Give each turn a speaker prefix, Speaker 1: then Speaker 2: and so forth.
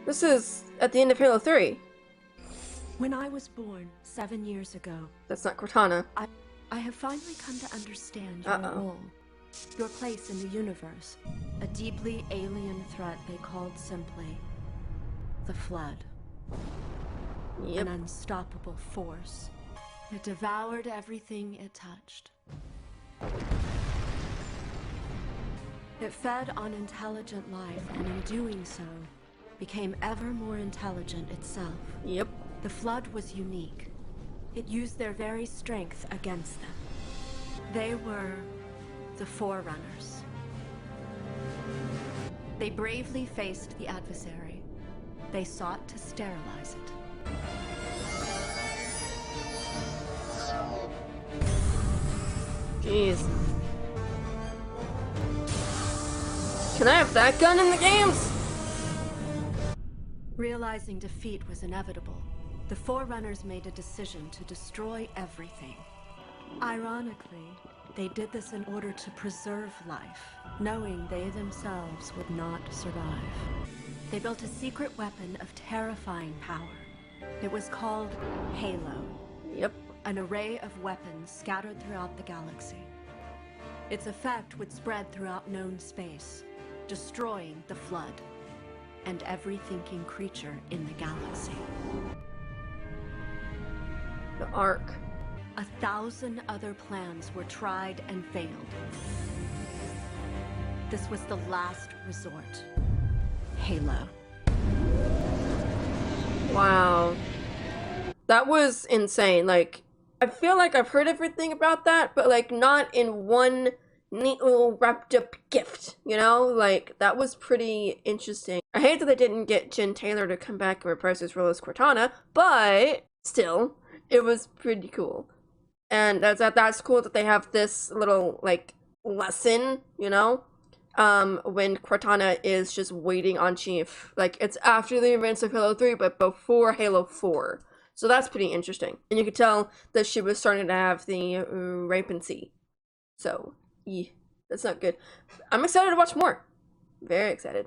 Speaker 1: This is at the end of Halo 3.
Speaker 2: When I was born 7 years ago,
Speaker 1: That's not Cortana.
Speaker 2: I have finally come to understand your role, your place in the universe. A deeply alien threat they called simply the Flood.
Speaker 1: Yep.
Speaker 2: An unstoppable force. It devoured everything it touched. It fed on intelligent life, and in doing so, became ever more intelligent itself.
Speaker 1: Yep.
Speaker 2: The Flood was unique. It used their very strength against them. They were the forerunners. They bravely faced the adversary. They sought to sterilize it.
Speaker 1: Jeez. Can I have that gun in the games?
Speaker 2: Realizing defeat was inevitable, the Forerunners made a decision to destroy everything. Ironically, they did this in order to preserve life, knowing they themselves would not survive. They built a secret weapon of terrifying power. It was called Halo.
Speaker 1: Yep.
Speaker 2: An array of weapons scattered throughout the galaxy. Its effect would spread throughout known space, destroying the Flood and every thinking creature in the galaxy.
Speaker 1: The Ark.
Speaker 2: 1,000 other plans were tried and failed. This was the last resort. Halo.
Speaker 1: Wow. That was insane. Like, I feel like I've heard everything about that, but like not in one neat little wrapped up gift, you know? Like, that was pretty interesting. I hate that they didn't get Jen Taylor to come back and reprise his role as Cortana, but still, it was pretty cool. And that's cool that they have this little, like, lesson, you know? When Cortana is just waiting on Chief. Like, it's after the events of Halo 3, but before Halo 4. So that's pretty interesting. And you could tell that she was starting to have the rapancy. So, yeah, that's not good. I'm excited to watch more. Very excited.